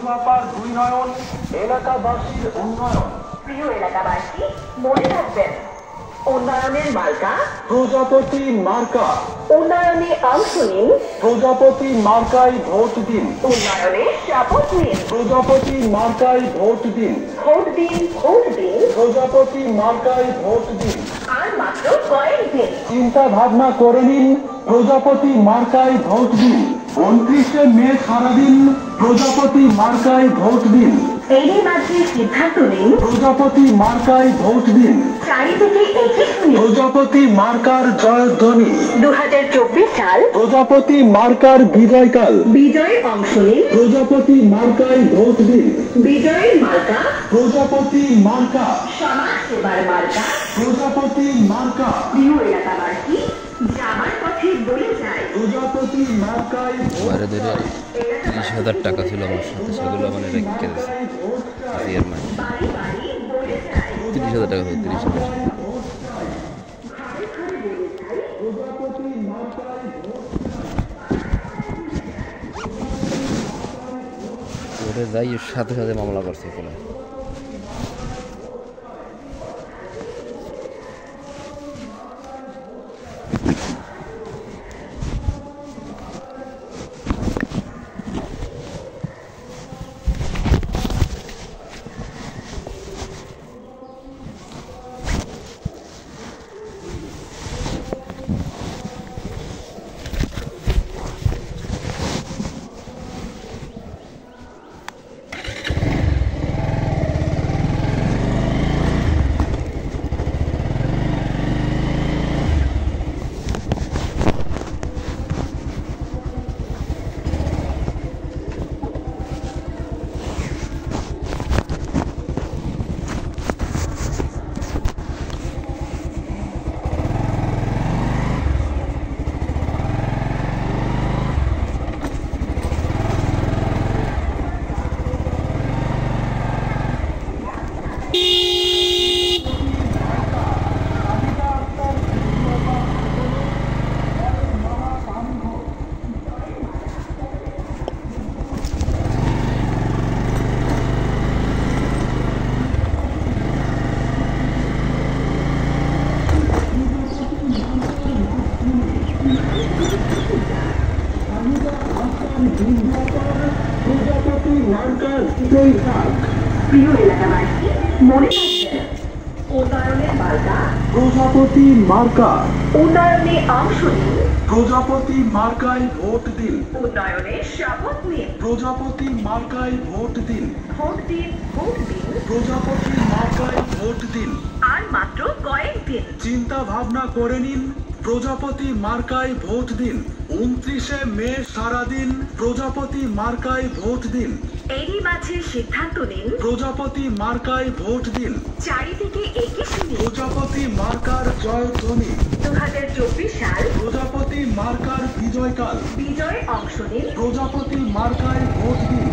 পূর্বাপার দুই নয়ন এলাকাবাসীর উন্নয়ন। প্রিয় এলাকাবাসী, মনে রাখবেন, উন্নয়নের মার্কা প্রজাপতি মার্কা। উন্নয়নে অংশ নিন, প্রজাপতি মার্কায় ভোট দিন। উন্নয়নে শপথ নিন। প্রজাপতি মার্কায় ভোট দিন। ভোট দিন, ভোট দিন। প্রজাপতি মার্কায় ভোট দিন। আর মাত্র কয়েকদিন। চিন্তা ভাবনা করে নিন, প্রজাপতি মার্কায় ভোট দিন। 29শে মে সারাদিন প্রজাপতি মার্কায় ভোট দিন। এরই মাঝে সিদ্ধান্ত নিন, প্রজাপতি মার্কায় ভোট দিন। 4 থেকে 21 মিনিট। প্রজাপতি মার্কার জয়ধ্বনি। 2024 সাল প্রজাপতি মার্কার বিজয়কাল। বিজয়ে অংশ নিন। প্রজাপতি মার্কায় ভোট দিন। বিজয়ের মার্কা প্রজাপতি মার্কা। সমাজ সেবার মার্কা। প্রজাপতি মার্কা। প্রিয় এলাকাবাসী, যাবার পথে বলে যায়, প্রজাপতি মার্কায় ভোট ধরে 30,000 টাকা ছিল আমার সাথে, সেগুলো মানে রেখে দিয়েছে চেয়ারম্যান। বাড়ি বাড়ি বলে যায়, 30,000 টাকা ছিল, 30,000। ওটা যাই সাথে সাথে মামলা করছে এখানে। প্রজাপতি মার্কার বিজয়ী থাক। প্রিয় এলাকাবাসী, মনে রাখবেন, উন্নয়নের মার্কা প্রজাপতি মার্কা। উন্নয়নে অংশ নিন, প্রজাপতি মার্কায় ভোট দিন। উন্নয়নে শপথ নিন। প্রজাপতি মার্কায় ভোট দিন। ভোট দিন, ভোট দিন। প্রজাপতি মার্কায় ভোট দিন। আর মাত্র কয়েকদিন। চিন্তা ভাবনা করে নিন, প্রজাপতি মার্কায় ভোট দিন। 29শে মে সারাদিন প্রজাপতি মার্কায় ভোট দিন। এরই মাঝে সিদ্ধান্ত নিন, প্রজাপতি মার্কায় ভোট দিন। 4 থেকে 21 মিনিট। প্রজাপতি মার্কার জয়ধ্বনি। 2024 সাল প্রজাপতি মার্কার বিজয়কাল। বিজয়ে অংশ নিন। প্রজাপতি মার্কায় ভোট দিন।